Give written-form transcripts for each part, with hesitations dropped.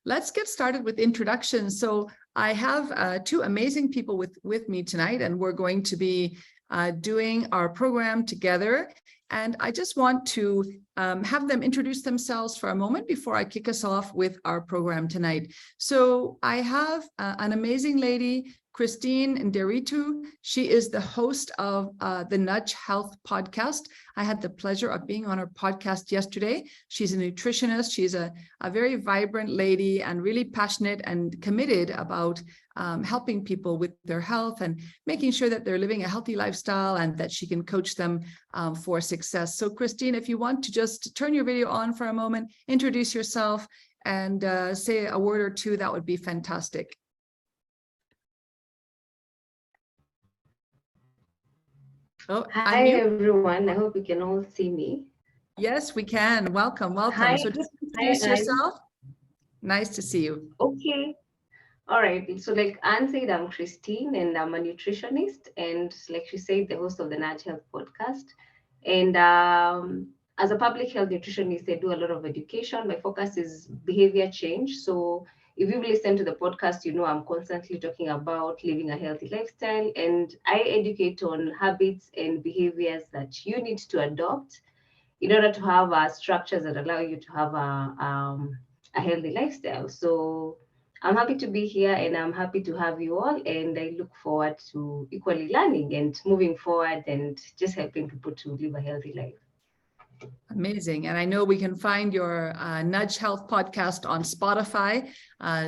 let's get started with introductions. So I have two amazing people with me tonight, and we're going to be doing our program together. And I just want to have them introduce themselves for a moment before I kick us off with our program tonight. So I have an amazing lady, Christine Nderitu. She is the host of the Nudge Health podcast. I had the pleasure of being on her podcast yesterday. She's a nutritionist. She's a very vibrant lady and really passionate and committed about helping people with their health and making sure that they're living a healthy lifestyle and that she can coach them for success. So Christine, if you want to just turn your video on for a moment, introduce yourself and say a word or two, that would be fantastic. Oh, hi everyone. I hope you can all see me. Yes, we can. Welcome, welcome. Hi. So just introduce yourself. Nice to see you. Okay. All right. So like Anne said, I'm Christine and I'm a nutritionist, and like she said, the host of the Nudge Health podcast. And as a public health nutritionist, I do a lot of education. My focus is behavior change. So if you've listened to the podcast, you know I'm constantly talking about living a healthy lifestyle, and I educate on habits and behaviors that you need to adopt in order to have structures that allow you to have a healthy lifestyle. So I'm happy to be here, and I'm happy to have you all, and I look forward to equally learning and moving forward and just helping people to live a healthy life. Amazing. And I know we can find your Nudge Health podcast on Spotify.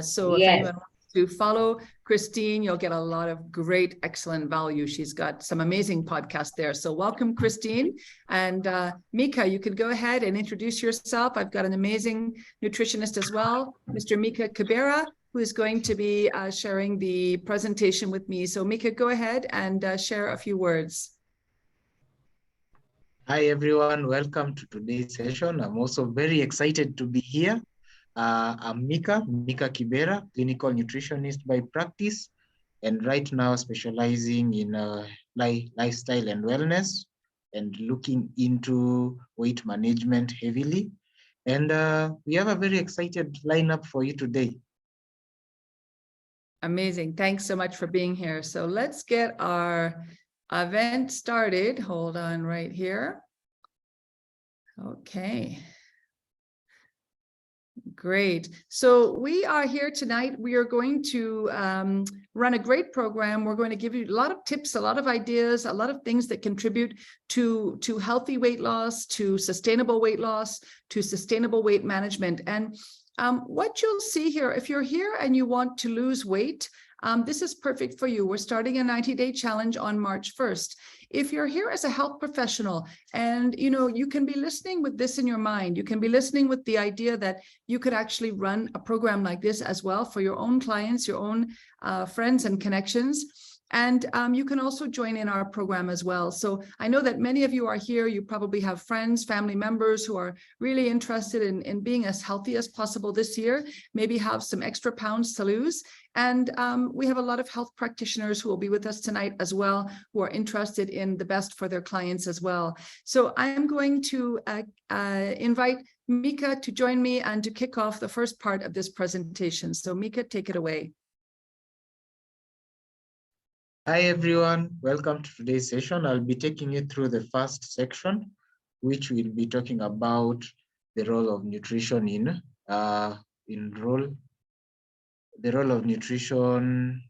So if anyone wants to follow Christine, you'll get a lot of great, excellent value. She's got some amazing podcasts there. So welcome, Christine. And Micah, you could go ahead and introduce yourself. I've got an amazing nutritionist as well, Mr. Micah Kibera, who is going to be sharing the presentation with me. So Micah, go ahead and share a few words. Hi, everyone. Welcome to today's session. I'm also very excited to be here. I'm Micah Kibera, clinical nutritionist by practice, and right now specializing in lifestyle and wellness and looking into weight management heavily. And we have a very excited lineup for you today. Amazing. Thanks so much for being here. So let's get our event started. Hold on right here. Okay. Great. So we are here tonight. We are going to run a great program. We're going to give you a lot of tips, a lot of ideas, a lot of things that contribute to healthy weight loss, to sustainable weight loss, to sustainable weight management. And what you'll see here, if you're here and you want to lose weight, this is perfect for you. We're starting a 90-day challenge on March 1st. If you're here as a health professional and you can be listening with this in your mind, you can be listening with the idea that you could actually run a program like this as well for your own clients, your own friends and connections. And you can also join in our program as well. So I know that many of you are here. You probably have friends, family members who are really interested in being as healthy as possible this year, maybe have some extra pounds to lose. And we have a lot of health practitioners who will be with us tonight as well, who are interested in the best for their clients as well. So I'm going to invite Micah to join me and to kick off the first part of this presentation. So Micah, take it away. Hi, everyone. Welcome to today's session. I'll be taking you through the first section, which will be talking about the role of nutrition the role of nutrition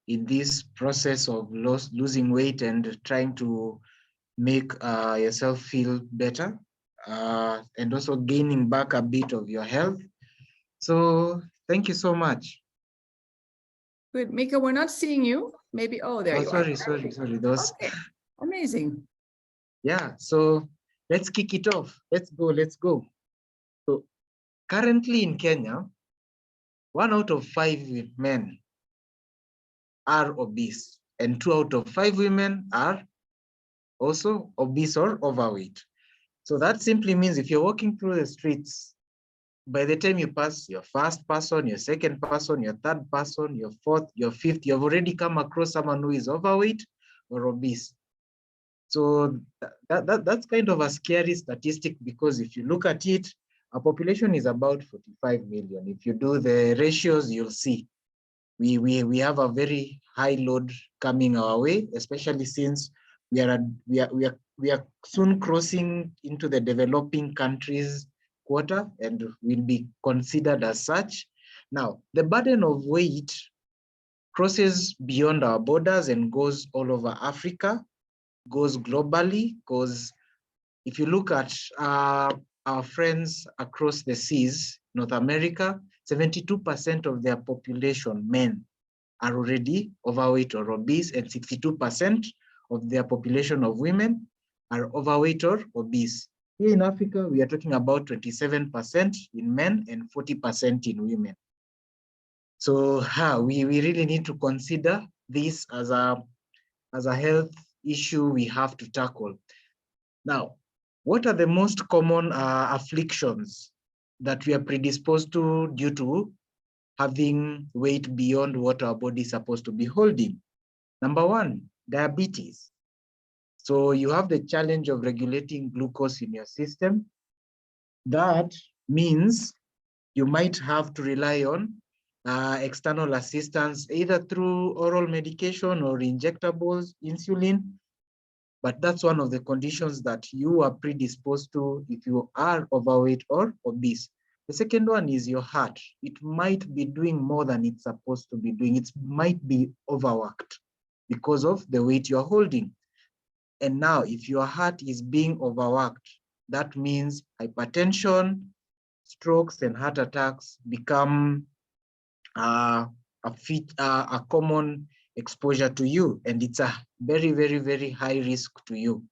in this process of losing weight and trying to make yourself feel better, and also gaining back a bit of your health. So thank you so much. Good. Micah, we're not seeing you. Maybe, oh, there you are. Sorry. Those. Okay. Amazing. Yeah, so let's kick it off. Let's go. So currently in Kenya, 1 out of 5 men are obese, and 2 out of 5 women are also obese or overweight. So that simply means if you're walking through the streets, by the time you pass your first person, your second person, your third person, your fourth, your fifth, you've already come across someone who is overweight or obese. So that's kind of a scary statistic, because if you look at it, Our population is about 45 million. If you do the ratios, you'll see we have a very high load coming our way, especially since we are soon crossing into the developing countries quota and will be considered as such. Now, the burden of weight crosses beyond our borders and goes all over Africa, goes globally, because if you look at our friends across the seas, North America, 72% of their population, men, are already overweight or obese, and 62% of their population of women are overweight or obese. Here in Africa, we are talking about 27% in men and 40% in women. So we really need to consider this as a health issue we have to tackle. Now, what are the most common afflictions that we are predisposed to due to having weight beyond what our body is supposed to be holding? Number one, diabetes. So you have the challenge of regulating glucose in your system. That means you might have to rely on external assistance, either through oral medication or injectables, insulin. But that's one of the conditions that you are predisposed to if you are overweight or obese. The second one is your heart. It might be doing more than it's supposed to be doing. It might be overworked because of the weight you're holding. And now, if your heart is being overworked, that means hypertension, strokes, and heart attacks become a common exposure to you, and it's a very, very, very high risk to you.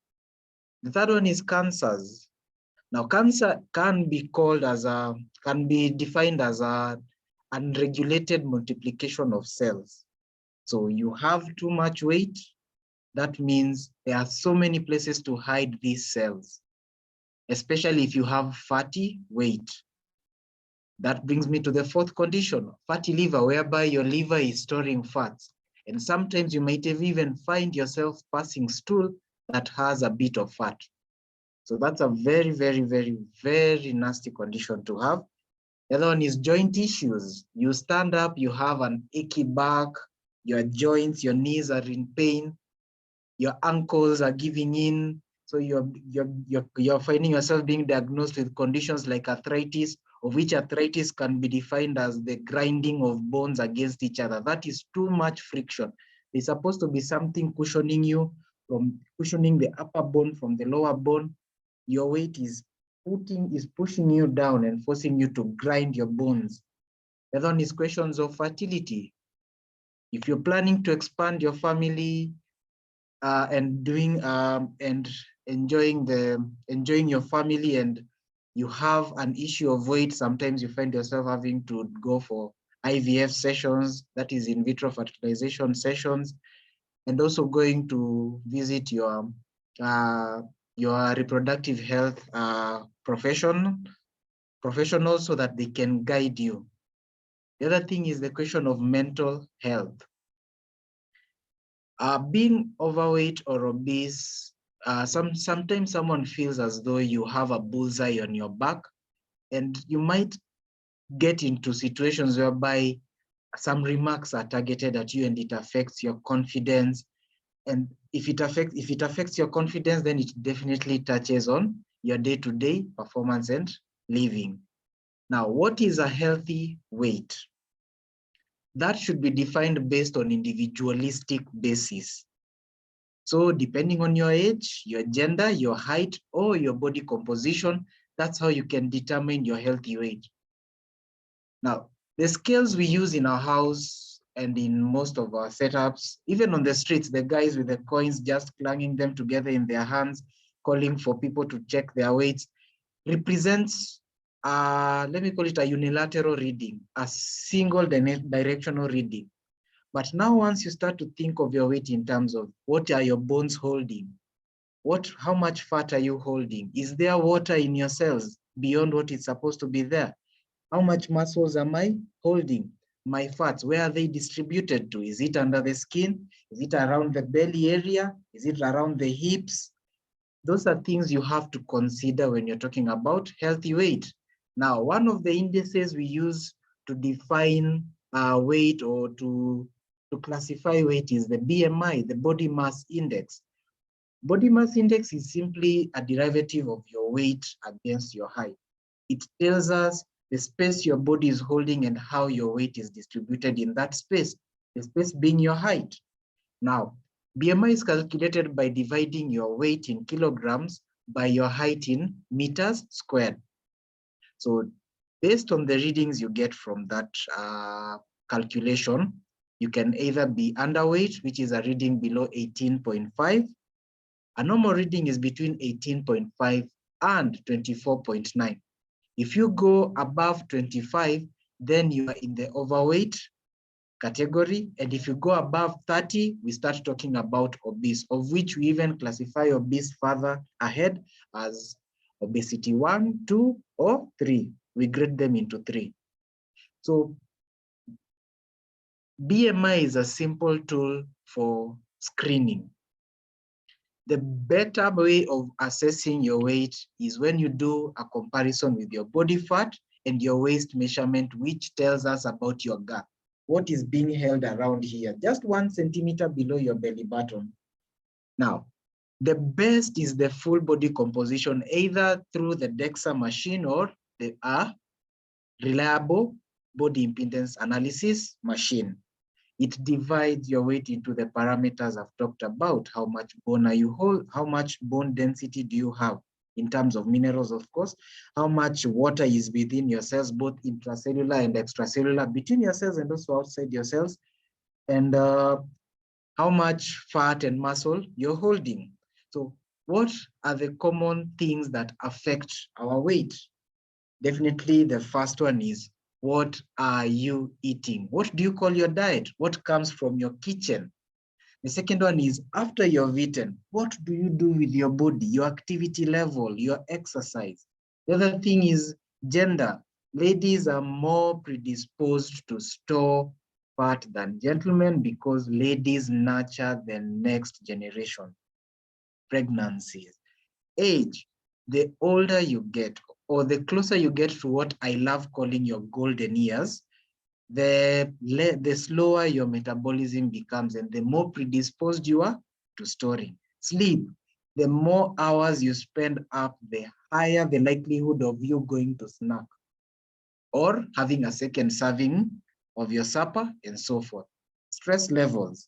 The third one is cancers. Now, cancer can be defined as a unregulated multiplication of cells. So you have too much weight. That means there are so many places to hide these cells, especially if you have fatty weight. That brings me to the fourth condition, fatty liver, whereby your liver is storing fats. And sometimes you might even find yourself passing stool that has a bit of fat. So that's a very, very, very, very nasty condition to have. The other one is joint issues. You stand up, you have an achy back, your joints, your knees are in pain, your ankles are giving in. So you're finding yourself being diagnosed with conditions like arthritis, of which arthritis can be defined as the grinding of bones against each other. That is too much friction. There's supposed to be something cushioning you, from cushioning the upper bone from the lower bone. Your weight is pushing you down and forcing you to grind your bones. The other one is questions of fertility. If you're planning to expand your family and enjoying your family, and you have an issue of weight, sometimes you find yourself having to go for IVF sessions, that is in vitro fertilization sessions, and also going to visit your reproductive health professionals so that they can guide you. The other thing is the question of mental health. Being overweight or obese, sometimes someone feels as though you have a bullseye on your back, and you might get into situations whereby some remarks are targeted at you and it affects your confidence. And if it affects your confidence, then it definitely touches on your day-to-day performance and living. Now, what is a healthy weight? That should be defined based on individualistic basis. So depending on your age, your gender, your height, or your body composition, that's how you can determine your healthy weight. Now, the scales we use in our house and in most of our setups, even on the streets, the guys with the coins just clanging them together in their hands, calling for people to check their weights, represents, let me call it a unilateral reading, a single directional reading. But now once you start to think of your weight in terms of what are your bones holding? How much fat are you holding? Is there water in your cells beyond what is supposed to be there? How much muscles am I holding? My fats, where are they distributed to? Is it under the skin? Is it around the belly area? Is it around the hips? Those are things you have to consider when you're talking about healthy weight. Now, one of the indices we use to define weight or to classify weight is the BMI, the body mass index. Body mass index is simply a derivative of your weight against your height. It tells us the space your body is holding and how your weight is distributed in that space, the space being your height. Now, BMI is calculated by dividing your weight in kilograms by your height in meters squared. So based on the readings you get from that calculation, you can either be underweight, which is a reading below 18.5. A normal reading is between 18.5 and 24.9. If you go above 25, then you are in the overweight category. And if you go above 30, we start talking about obese, of which we even classify obese further ahead as obesity 1, 2, or 3. We grade them into 3. So BMI is a simple tool for screening. The better way of assessing your weight is when you do a comparison with your body fat and your waist measurement, which tells us about your gap. What is being held around here, just 1 centimeter below your belly button. Now, the best is the full body composition, either through the DEXA machine or the reliable body impedance analysis machine. It divides your weight into the parameters I've talked about. How much bone are you hold? How much bone density do you have in terms of minerals, of course? How much water is within your cells, both intracellular and extracellular, between your cells and also outside your cells? And how much fat and muscle you're holding. So what are the common things that affect our weight? Definitely the first one is, what are you eating? What do you call your diet? What comes from your kitchen? The second one is, after you've eaten, what do you do with your body, your activity level, your exercise? The other thing is gender. Ladies are more predisposed to store fat than gentlemen because ladies nurture the next generation. Pregnancies. Age. The older you get, or the closer you get to what I love calling your golden years, the slower your metabolism becomes and the more predisposed you are to storing. Sleep. The more hours you spend up, the higher the likelihood of you going to snack or having a second serving of your supper and so forth. Stress levels.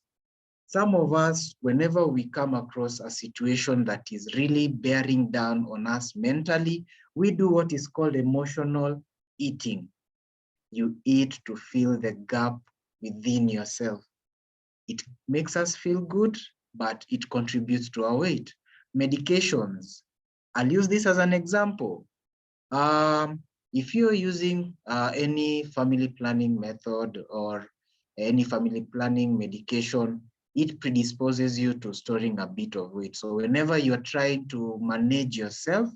Some of us, whenever we come across a situation that is really bearing down on us mentally, we do what is called emotional eating. You eat to fill the gap within yourself. It makes us feel good, but it contributes to our weight. Medications. I'll use this as an example. If you're using any family planning method or any family planning medication, it predisposes you to storing a bit of weight. So whenever you're trying to manage yourself,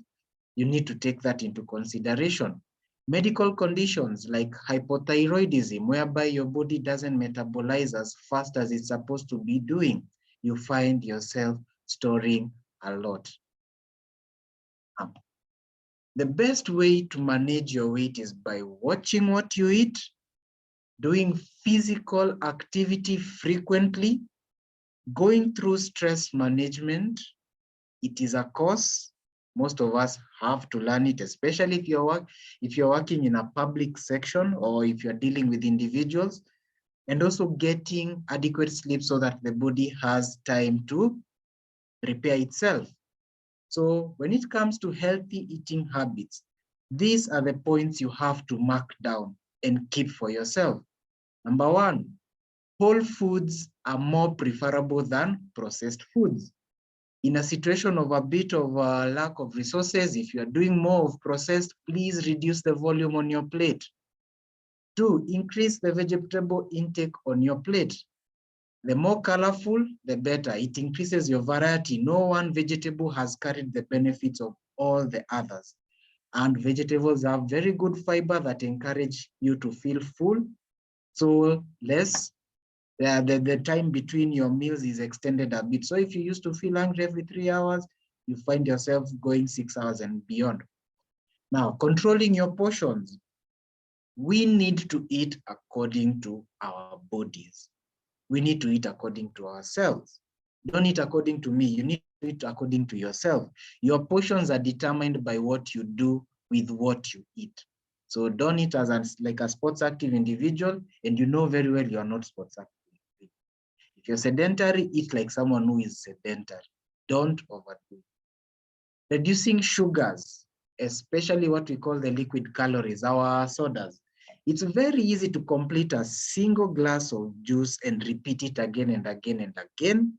you need to take that into consideration. Medical conditions like hypothyroidism, whereby your body doesn't metabolize as fast as it's supposed to be doing, you find yourself storing a lot. The best way to manage your weight is by watching what you eat, doing physical activity frequently, going through stress management. It is a course. Most of us have to learn it, especially if you're working in a public section or if you're dealing with individuals, and also getting adequate sleep so that the body has time to repair itself. So when it comes to healthy eating habits, these are the points you have to mark down and keep for yourself. Number 1, whole foods are more preferable than processed foods. In a situation of a bit of a lack of resources, if you are doing more of processed, please reduce the volume on your plate. 2, increase the vegetable intake on your plate. The more colorful, the better. It increases your variety. No one vegetable has carried the benefits of all the others. And vegetables have very good fiber that encourage you to feel full. So the time between your meals is extended a bit. So if you used to feel hungry every 3 hours, you find yourself going 6 hours and beyond. Now, controlling your portions. We need to eat according to our bodies. We need to eat according to ourselves. Don't eat according to me. You need to eat according to yourself. Your portions are determined by what you do with what you eat. So don't eat as like a sports active individual, and you know very well you are not sports active. If you're sedentary, eat like someone who is sedentary. Don't overdo. Reducing sugars, especially what we call the liquid calories, our sodas. It's very easy to complete a single glass of juice and repeat it again and again and again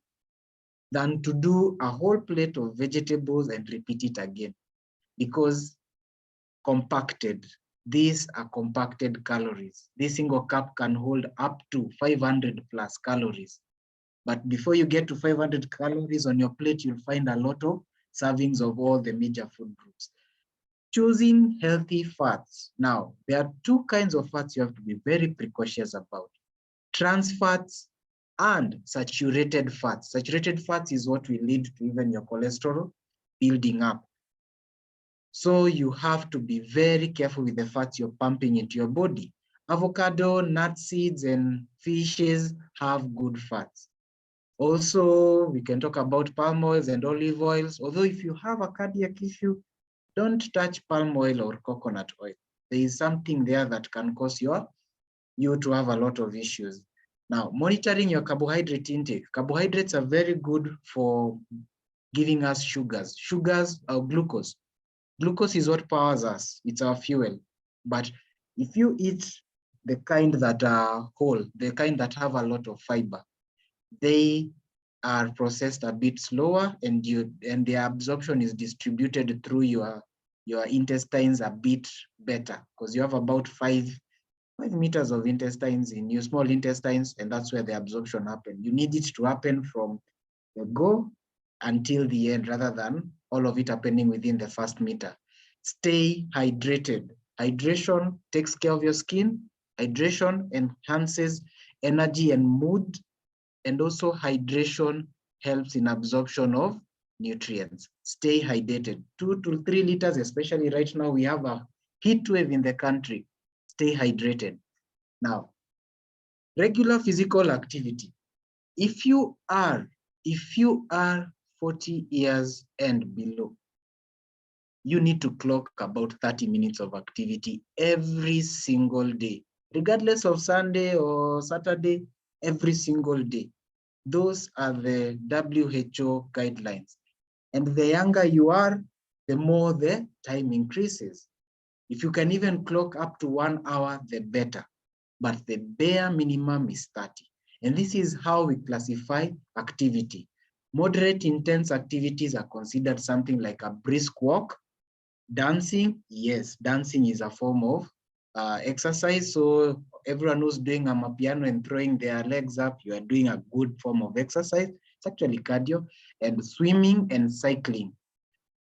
than to do a whole plate of vegetables and repeat it again, because compacted, these are compacted calories. This single cup can hold up to 500 plus calories. But before you get to 500 calories on your plate, you'll find a lot of servings of all the major food groups. Choosing healthy fats. Now, there are two kinds of fats you have to be very precautious about: trans fats and saturated fats. Saturated fats is what will lead to even your cholesterol building up. So you have to be very careful with the fats you're pumping into your body. Avocado, nut seeds, and fishes have good fats. Also, we can talk about palm oils and olive oils. Although if you have a cardiac issue, don't touch palm oil or coconut oil. There is something there that can cause you to have a lot of issues. Now, monitoring your carbohydrate intake. Carbohydrates are very good for giving us sugars. Sugars are glucose. Glucose is what powers us. It's our fuel. But if you eat the kind that are whole, the kind that have a lot of fiber, they are processed a bit slower, and their absorption is distributed through your intestines a bit better, because you have about 5 meters of intestines in your small intestines, and that's where the absorption happens. You need it to happen from the go until the end, rather than all of it happening within the first meter. Stay hydrated. Hydration takes care of your skin. Hydration enhances energy and mood. And also hydration helps in absorption of nutrients. Stay hydrated. 2 to 3 liters, especially right now, we have a heat wave in the country. Stay hydrated. Now, regular physical activity. If you are 40 years and below, you need to clock about 30 minutes of activity every single day, regardless of Sunday or Saturday, every single day. Those are the WHO guidelines. And the younger you are, the more the time increases. If you can even clock up to 1 hour, the better. But the bare minimum is 30. And this is how we classify activity. Moderate intense activities are considered something like a brisk walk. Dancing, yes, dancing is a form of exercise. So everyone who's doing a piano and throwing their legs up, you are doing a good form of exercise. It's actually cardio. And swimming and cycling.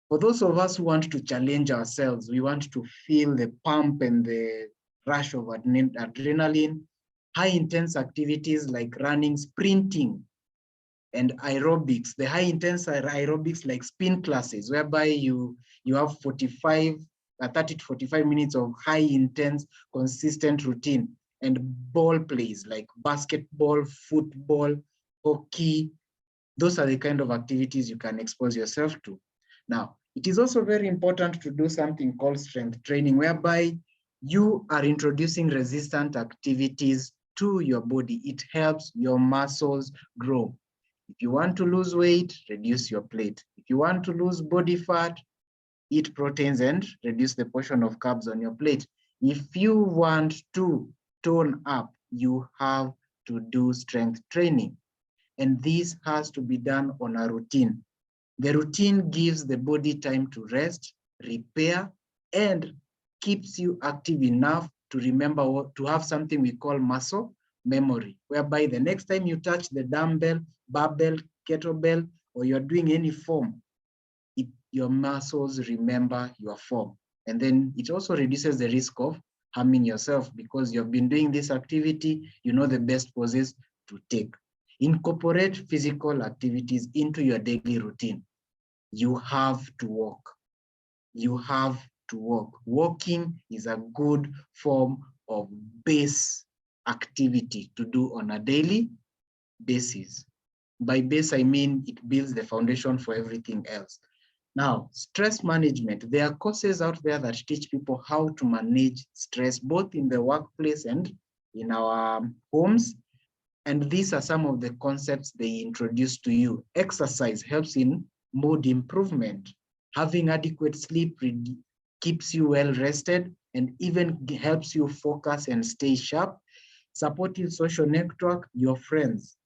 For those of us who want to challenge ourselves, we want to feel the pump and the rush of adrenaline, high intense activities like running, sprinting, and aerobics. The high intense aerobics like spin classes, whereby you have 30 to 45 minutes of high intense, consistent routine, and ball plays like basketball, football, hockey. Those are the kind of activities you can expose yourself to. Now, it is also very important to do something called strength training, whereby you are introducing resistant activities to your body. It helps your muscles grow. If you want to lose weight, reduce your plate. If you want to lose body fat, eat proteins and reduce the portion of carbs on your plate. If you want to tone up, you have to do strength training. And this has to be done on a routine. The routine gives the body time to rest, repair, and keeps you active enough to remember to have something we call muscle memory, whereby the next time you touch the dumbbell, barbell, kettlebell, or you're doing any form, your muscles remember your form. And then it also reduces the risk of harming yourself, because you've been doing this activity, you know the best poses to take. Incorporate physical activities into your daily routine. You have to walk. You have to walk. Walking is a good form of base activity to do on a daily basis. By base, I mean it builds the foundation for everything else. Now, stress management. There are courses out there that teach people how to manage stress, both in the workplace and in our homes. And these are some of the concepts they introduce to you. Exercise helps in mood improvement. Having adequate sleep keeps you well rested and even helps you focus and stay sharp. Supportive social network, your friends.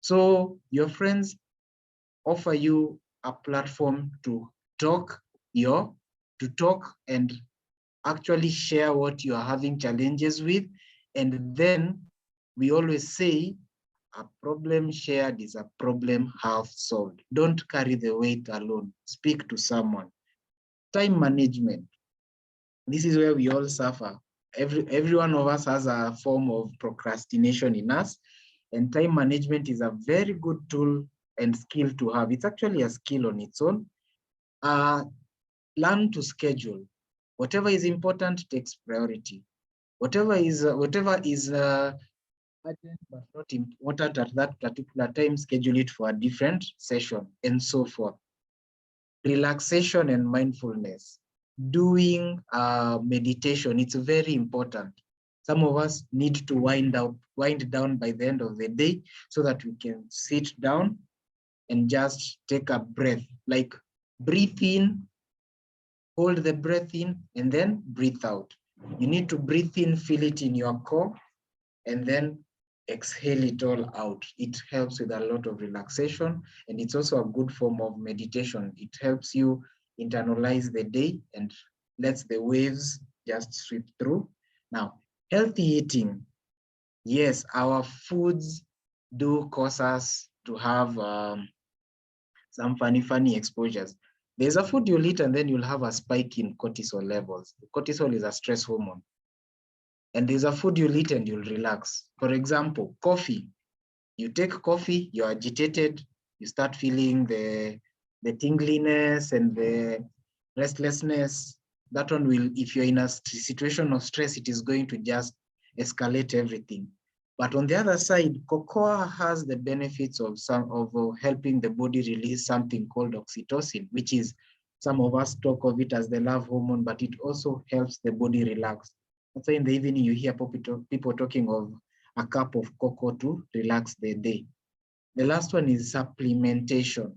So your friends offer you a platform to talk and actually share what you are having challenges with. And then we always say, a problem shared is a problem half solved. Don't carry the weight alone. Speak to someone. Time management. This is where we all suffer. Every one of us has a form of procrastination in us, and time management is a very good tool and skill to have. It's actually a skill on its own. Learn to schedule. Whatever is important takes priority. Whatever is urgent but not important at that particular time, schedule it for a different session, and so forth. Relaxation and mindfulness. Doing meditation, it's very important. Some of us need to wind down by the end of the day so that we can sit down and just take a breath, like breathe in, hold the breath in, and then breathe out. You need to breathe in, feel it in your core, and then exhale it all out. It helps with a lot of relaxation, and it's also a good form of meditation. It helps you internalize the day and lets the waves just sweep through. Now, healthy eating. Yes, our foods do cause us to have some funny exposures. There's a food you'll eat and then you'll have a spike in cortisol levels. Cortisol is a stress hormone. And there's a food you'll eat and you'll relax. For example, coffee. You take coffee, you're agitated, you start feeling the tingliness and the restlessness. That one will, if you're in a situation of stress, it is going to just escalate everything. But on the other side, cocoa has the benefits of helping the body release something called oxytocin, which is, some of us talk of it as the love hormone, but it also helps the body relax. So in the evening, you hear people talking of a cup of cocoa to relax the day. The last one is supplementation.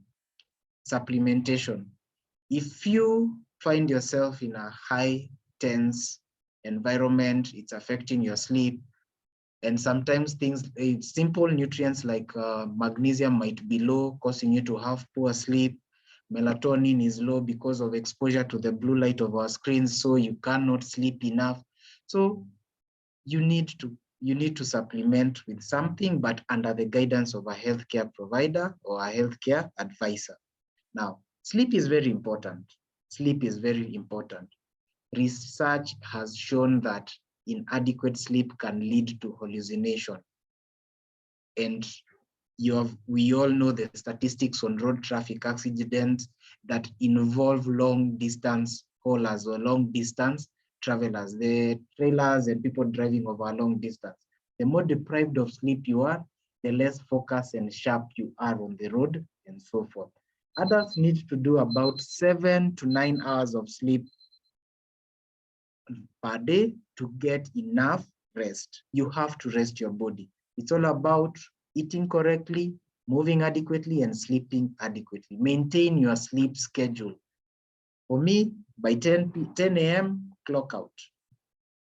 If you find yourself in a high tense environment, it's affecting your sleep. And sometimes simple nutrients like magnesium might be low, causing you to have poor sleep. Melatonin is low because of exposure to the blue light of our screens, so you cannot sleep enough. So you need to supplement with something, but under the guidance of a healthcare provider or a healthcare advisor. Now, sleep is very important. Research has shown that inadequate sleep can lead to hallucination. And we all know the statistics on road traffic accidents that involve long distance haulers or long distance travelers, the trailers and people driving over a long distance. The more deprived of sleep you are, the less focused and sharp you are on the road, and so forth. Adults need to do about 7 to 9 hours of sleep per day to get enough rest. You have to rest your body. It's all about eating correctly, moving adequately, and sleeping adequately. Maintain your sleep schedule. For me, by 10 a.m., clock out.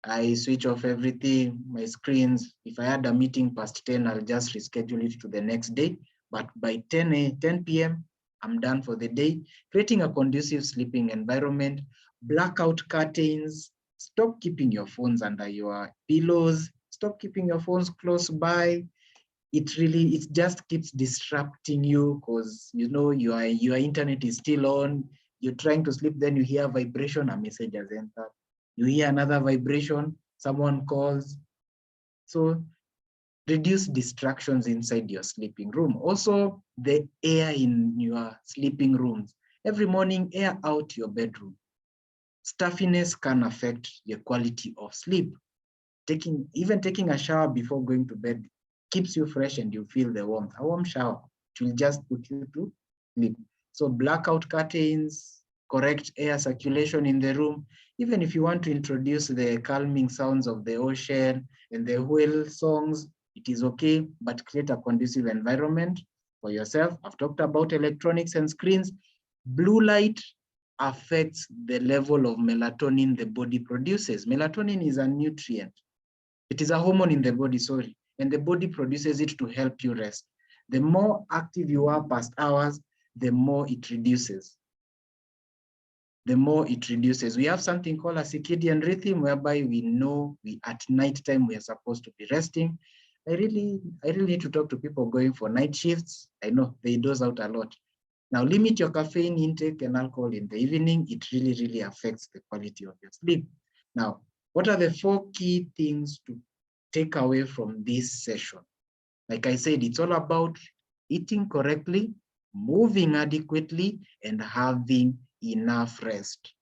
I switch off everything, my screens. If I had a meeting past 10, I'll just reschedule it to the next day. But by 10 p.m., I'm done for the day. Creating a conducive sleeping environment, blackout curtains, stop keeping your phones under your pillows, stop keeping your phones close by. It just keeps disrupting you because your internet is still on. You're trying to sleep, then you hear a vibration, a message has entered. You hear another vibration, someone calls. So reduce distractions inside your sleeping room. Also, the air in your sleeping rooms. Every morning, air out your bedroom. Stuffiness can affect the quality of sleep. Even taking a shower before going to bed keeps you fresh and you feel the warmth. A warm shower will just put you to sleep. So blackout curtains, correct air circulation in the room. Even if you want to introduce the calming sounds of the ocean and the whale songs, it is okay, but create a conducive environment for yourself. I've talked about electronics and screens. Blue light affects the level of melatonin the body produces. Melatonin is a nutrient. It is a hormone in the body, sorry, and the body produces it to help you rest. The more active you are past hours, the more it reduces. The more it reduces. We have something called a circadian rhythm, whereby we know at nighttime we are supposed to be resting. I really need to talk to people going for night shifts. I know they doze out a lot. Now, limit your caffeine intake and alcohol in the evening. It really affects the quality of your sleep. Now, what are the 4 key things to take away from this session? Like I said, it's all about eating correctly, moving adequately, and having enough rest.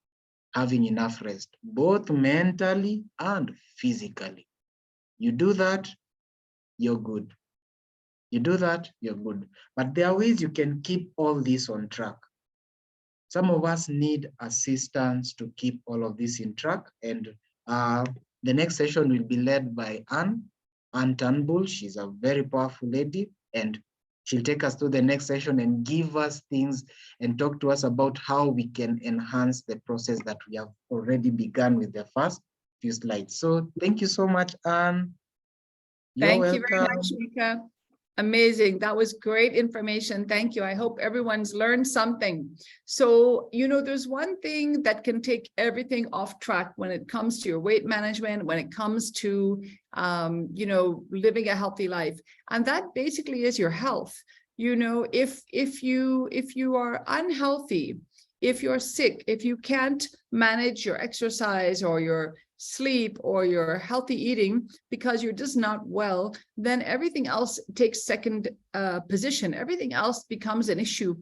Having enough rest, both mentally and physically. You do that, you're good. You do that, you're good. But there are ways you can keep all this on track. Some of us need assistance to keep all of this in track. And the next session will be led by Anne Turnbull. She's a very powerful lady, and she'll take us through the next session and give us things and talk to us about how we can enhance the process that we have already begun with the first few slides. So thank you so much, Anne. Thank you very much, Micah. Amazing. That was great information. Thank you. I hope everyone's learned something. So, there's one thing that can take everything off track when it comes to your weight management, when it comes to, living a healthy life. And that basically is your health. If you are unhealthy, if you're sick, if you can't manage your exercise or your sleep or your healthy eating because you're just not well, then everything else takes second position. Everything else becomes an issue.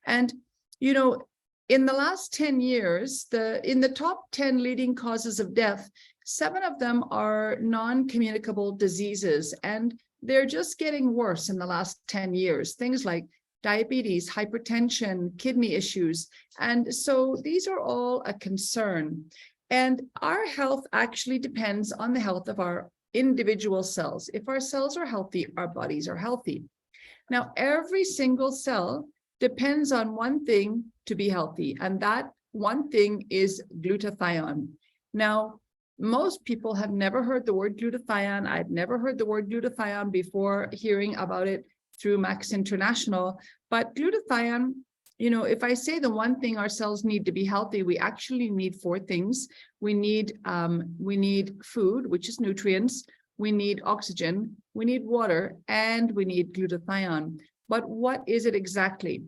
And, in the last 10 years, in the top 10 leading causes of death, 7 of them are non-communicable diseases, and they're just getting worse in the last 10 years. Things like diabetes, hypertension, kidney issues. And so these are all a concern. And our health actually depends on the health of our individual cells. If our cells are healthy, our bodies are healthy. Now, every single cell depends on one thing to be healthy, and that one thing is glutathione. Now, most people have never heard the word glutathione. I've never heard the word glutathione before hearing about it through Max International, but glutathione, if I say the one thing our cells need to be healthy, we actually need 4 things. We need food, which is nutrients. We need oxygen. We need water, and we need glutathione. But what is it exactly?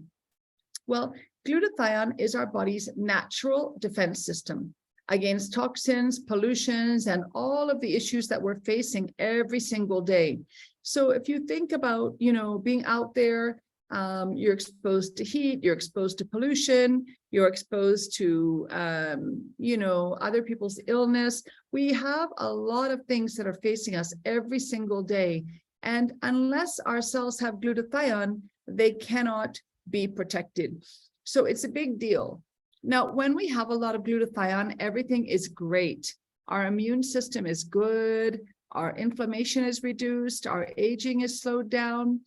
Well, glutathione is our body's natural defense system against toxins, pollutions, and all of the issues that we're facing every single day. So if you think about, being out there, you're exposed to heat, you're exposed to pollution, you're exposed to, other people's illness. We have a lot of things that are facing us every single day. And unless our cells have glutathione, they cannot be protected. So it's a big deal. Now, when we have a lot of glutathione, everything is great. Our immune system is good. Our inflammation is reduced. Our aging is slowed down.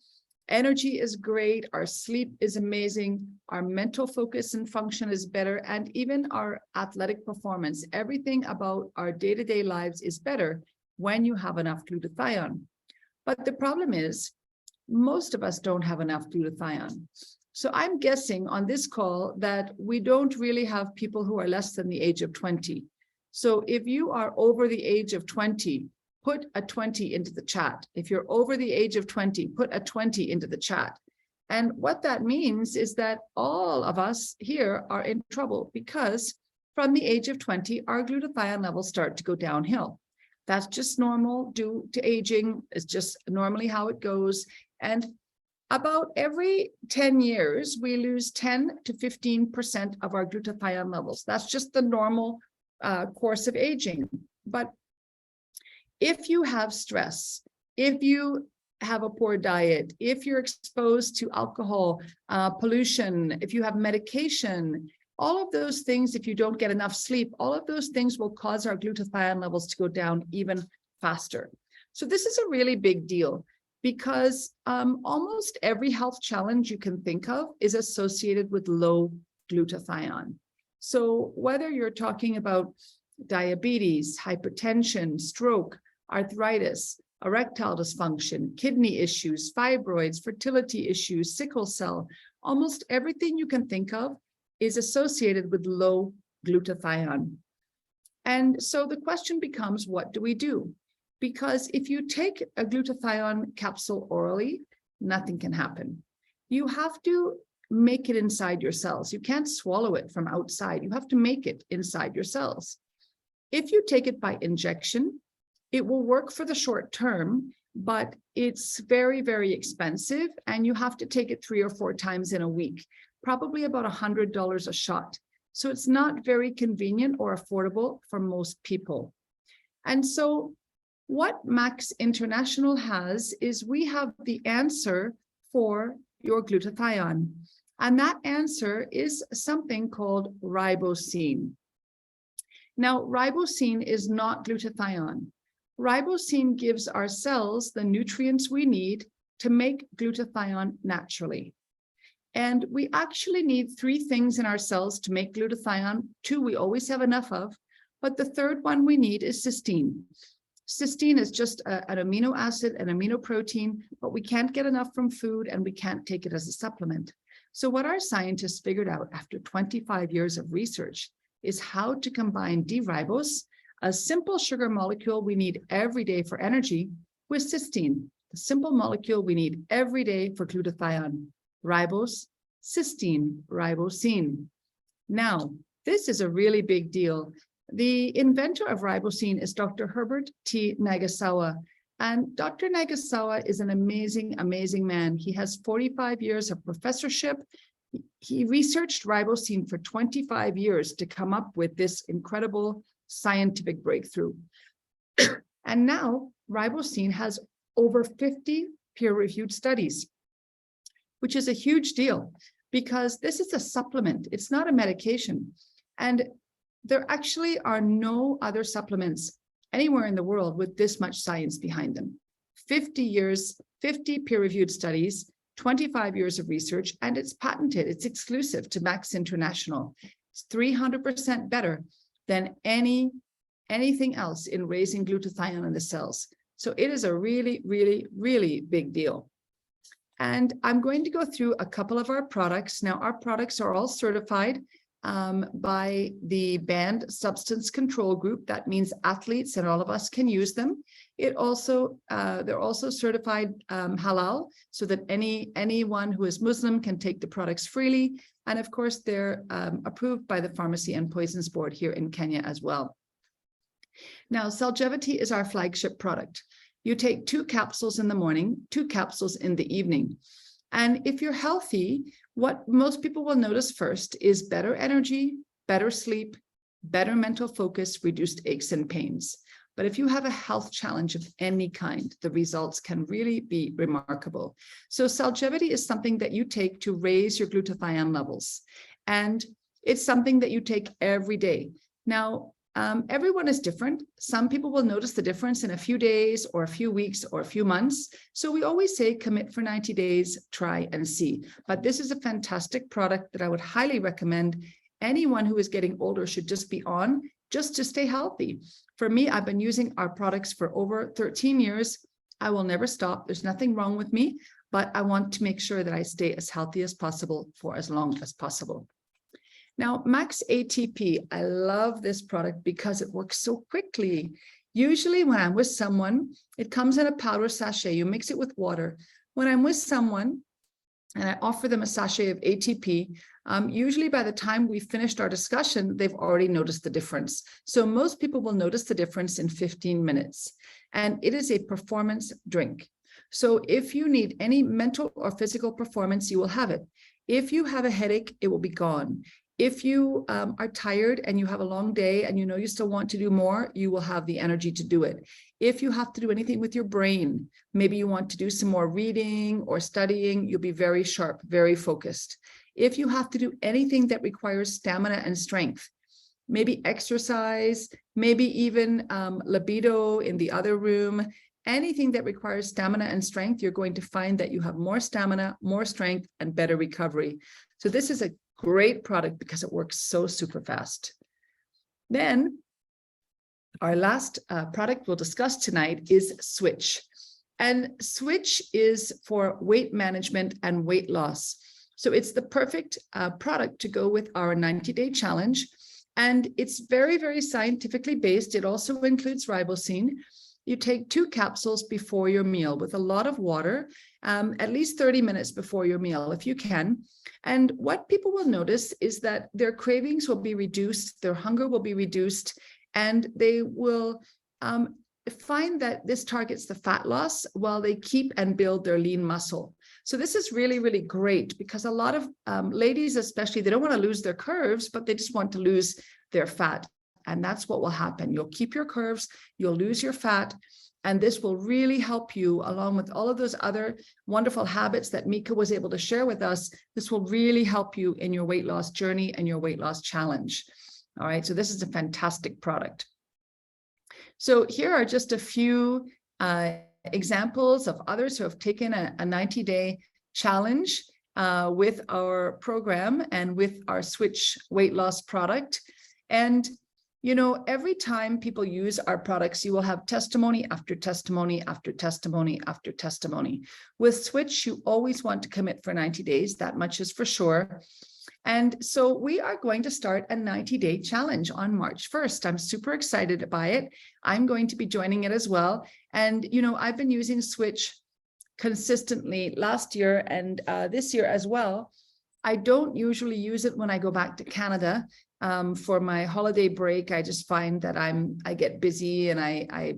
Energy is great. Our sleep is amazing. Our mental focus and function is better. And even our athletic performance, everything about our day-to-day lives is better when you have enough glutathione. But the problem is, most of us don't have enough glutathione. So I'm guessing on this call that we don't really have people who are less than the age of 20. So if you are over the age of 20, put a 20 into the chat. If you're over the age of 20, put a 20 into the chat. And what that means is that all of us here are in trouble because from the age of 20, our glutathione levels start to go downhill. That's just normal due to aging. It's just normally how it goes. And About every 10 years, we lose 10 to 15% of our glutathione levels. That's just the normal course of aging. But if you have stress, if you have a poor diet, if you're exposed to alcohol, pollution, if you have medication, all of those things, if you don't get enough sleep, all of those things will cause our glutathione levels to go down even faster. So this is a really big deal because almost every health challenge you can think of is associated with low glutathione. So whether you're talking about diabetes, hypertension, stroke, arthritis, erectile dysfunction, kidney issues, fibroids, fertility issues, sickle cell, almost everything you can think of is associated with low glutathione. And so the question becomes, what do we do? Because if you take a glutathione capsule orally, nothing can happen. You have to make it inside your cells. You can't swallow it from outside. You have to make it inside your cells. If you take it by injection, it will work for the short term, but it's very, very expensive, and you have to take it 3 or 4 times in a week, probably about $100 a shot. So it's not very convenient or affordable for most people. And so what Max International has is we have the answer for your glutathione. And that answer is something called ribosine. Now, ribosine is not glutathione. Ribosine gives our cells the nutrients we need to make glutathione naturally. And we actually need 3 things in our cells to make glutathione. 2 we always have enough of, but the third one we need is cysteine. Cysteine is just an amino acid, an amino protein, but we can't get enough from food and we can't take it as a supplement. So what our scientists figured out after 25 years of research is how to combine D-ribose, a simple sugar molecule we need every day for energy, with cysteine, the simple molecule we need every day for glutathione. Ribose, cysteine, ribosine. Now, this is a really big deal. The inventor of ribosine is Dr. Herbert T. Nagasawa. And Dr. Nagasawa is an amazing, amazing man. He has 45 years of professorship. He researched ribosine for 25 years to come up with this incredible scientific breakthrough. And now ribosine has over 50 peer-reviewed studies, which is a huge deal because this is a supplement. It's not a medication. And there actually are no other supplements anywhere in the world with this much science behind them. 50 years, 50 peer-reviewed studies, 25 years of research, and it's patented. It's exclusive to Max International. It's 300% better than anything else in raising glutathione in the cells. So it is a really, really, really big deal. And I'm going to go through a couple of our products. Now, our products are all certified by the Banned Substance Control Group. That means athletes and all of us can use them. It also, they're also certified halal, so that anyone who is Muslim can take the products freely. And of course, they're approved by the Pharmacy and Poisons Board here in Kenya as well. Now, Celgevity is our flagship product. You take 2 capsules in the morning, 2 capsules in the evening. And if you're healthy, what most people will notice first is better energy, better sleep, better mental focus, reduced aches and pains. But if you have a health challenge of any kind, the results can really be remarkable. So Celgevity is something that you take to raise your glutathione levels. And it's something that you take every day. Now, everyone is different. Some people will notice the difference in a few days or a few weeks or a few months. So we always say commit for 90 days, try and see. But this is a fantastic product that I would highly recommend. Anyone who is getting older should just be on, just to stay healthy. For me, I've been using our products for over 13 years. I will never stop. There's nothing wrong with me, but I want to make sure that I stay as healthy as possible for as long as possible. Now, Max ATP, I love this product because it works so quickly. Usually when I'm with someone, it comes in a powder sachet. You mix it with water. When I'm with someone and I offer them a sachet of ATP, usually by the time we've finished our discussion, they've already noticed the difference. So most people will notice the difference in 15 minutes. And it is a performance drink. So if you need any mental or physical performance, you will have it. If you have a headache, it will be gone. If you are tired and you have a long day and you know you still want to do more, you will have the energy to do it. If you have to do anything with your brain, maybe you want to do some more reading or studying, you'll be very sharp, very focused. If you have to do anything that requires stamina and strength, maybe exercise, maybe even libido in the other room, anything that requires stamina and strength, you're going to find that you have more stamina, more strength, and better recovery. So this is a great product because it works so super fast. Then our last product we'll discuss tonight is Switch. And Switch is for weight management and weight loss. So it's the perfect product to go with our 90-day challenge. And it's very, very scientifically based. It also includes ribosine. You take 2 capsules before your meal with a lot of water, at least 30 minutes before your meal, if you can. And what people will notice is that their cravings will be reduced, their hunger will be reduced, and they will find that this targets the fat loss while they keep and build their lean muscle. So this is really, really great because a lot of ladies, especially, they don't want to lose their curves, but they just want to lose their fat. And that's what will happen. You'll keep your curves, you'll lose your fat, and this will really help you along with all of those other wonderful habits that Micah was able to share with us. This will really help you in your weight loss journey and your weight loss challenge. All right, so this is a fantastic product. So here are just a few examples of others who have taken a 90-day challenge with our program and with our Switch weight loss product. And you know, every time people use our products, you will have testimony after testimony after testimony after testimony. With Switch, you always want to commit for 90 days. That much is for sure. And so we are going to start a 90-day challenge on March 1st. I'm super excited by it. I'm going to be joining it as well. And, you know, I've been using Switch consistently last year and this year as well. I don't usually use it when I go back to Canada. For my holiday break, I just find that I get busy and I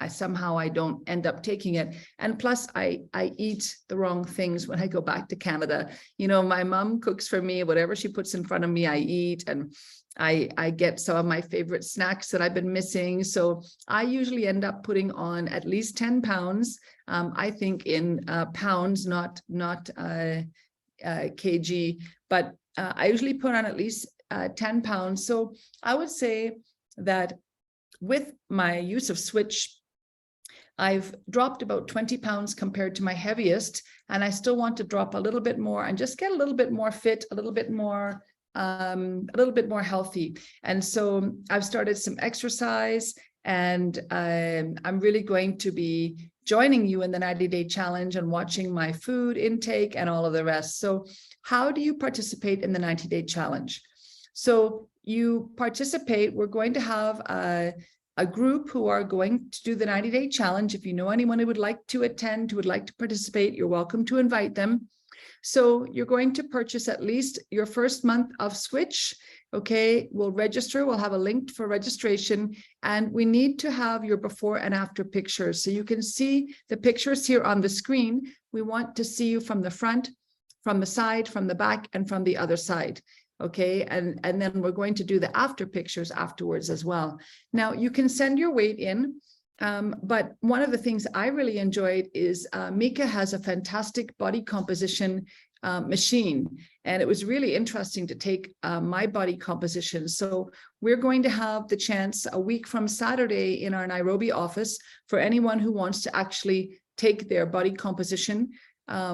somehow I don't end up taking it. And plus I eat the wrong things when I go back to Canada. You know, my mom cooks for me, whatever she puts in front of me, I eat, and I get some of my favorite snacks that I've been missing. So I usually end up putting on at least 10 pounds. I think in pounds, not kg, but I usually put on at least 10 pounds. So I would say that with my use of Switch, I've dropped about 20 pounds compared to my heaviest, and I still want to drop a little bit more and just get a little bit more fit, a little bit more healthy. And so I've started some exercise, and I'm really going to be joining you in the 90-day challenge and watching my food intake and all of the rest. So how do you participate in the 90-day challenge? So you participate, we're going to have a group who are going to do the 90-day challenge. If you know anyone who would like to attend, who would like to participate, you're welcome to invite them. So you're going to purchase at least your first month of Switch. Okay, we'll register, we'll have a link for registration, and we need to have your before and after pictures. So you can see the pictures here on the screen. We want to see you from the front, from the side, from the back, and from the other side. Okay, and then we're going to do the after pictures afterwards as well. Now you can send your weight in, but one of the things I really enjoyed is Micah has a fantastic body composition machine, and it was really interesting to take my body composition. So we're going to have the chance a week from Saturday in our Nairobi office for anyone who wants to actually take their body composition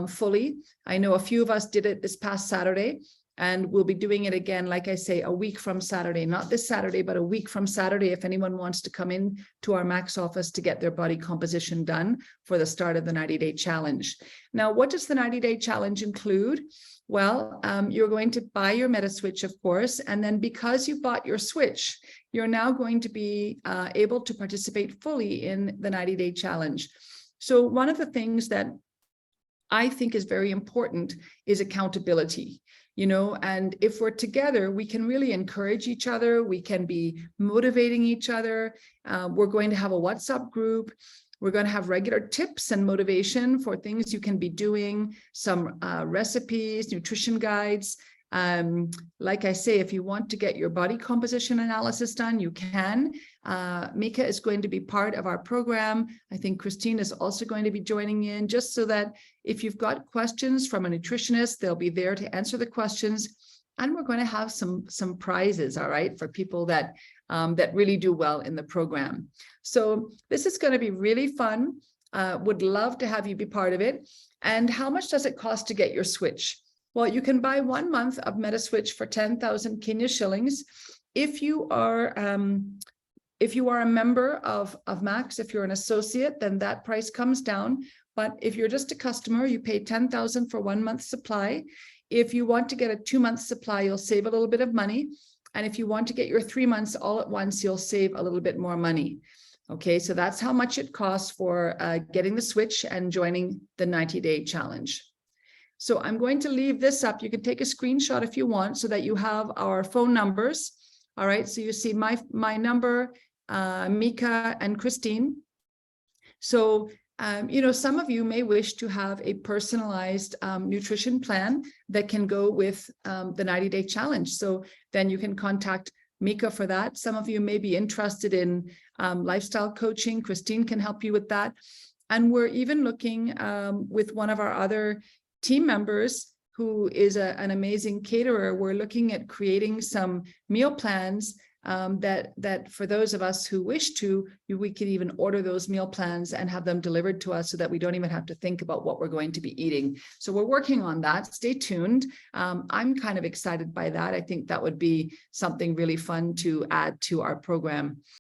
fully. I know a few of us did it this past Saturday. And we'll be doing it again, like I say, a week from Saturday, not this Saturday, but a week from Saturday, if anyone wants to come in to our Max office to get their body composition done for the start of the 90-day challenge. Now, what does the 90-day challenge include? Well, you're going to buy your MetaSwitch, of course, and then because you bought your Switch, you're now going to be able to participate fully in the 90-day challenge. So one of the things that I think is very important is accountability. You know, and if we're together, we can really encourage each other. We can be motivating each other. We're going to have a WhatsApp group. We're going to have regular tips and motivation for things you can be doing, some recipes, nutrition guides. Like I say, if you want to get your body composition analysis done, you can. Micah is going to be part of our program. I think Christine is also going to be joining in, just so that if you've got questions from a nutritionist, they'll be there to answer the questions. And we're going to have some prizes, all right, for people that that really do well in the program. So this is going to be really fun. Would love to have you be part of it. And how much does it cost to get your switch? Well, you can buy 1 month of MetaSwitch for 10,000 Kenya shillings. If you are a member of Max, if you're an associate, then that price comes down. But if you're just a customer, you pay 10,000 for 1 month supply. If you want to get a 2-month supply, you'll save a little bit of money. And if you want to get your 3 months all at once, you'll save a little bit more money. Okay, so that's how much it costs for getting the switch and joining the 90-day challenge. So I'm going to leave this up. You can take a screenshot if you want, so that you have our phone numbers. All right, so you see my number, Micah and Christine. So, you know, some of you may wish to have a personalized nutrition plan that can go with the 90-day challenge. So then you can contact Micah for that. Some of you may be interested in lifestyle coaching. Christine can help you with that. And we're even looking with one of our other team members who is an amazing caterer. We're looking at creating some meal plans that for those of us who wish to, we could even order those meal plans and have them delivered to us so that we don't even have to think about what we're going to be eating. So we're working on that. Stay tuned. I'm kind of excited by that. I think that would be something really fun to add to our program.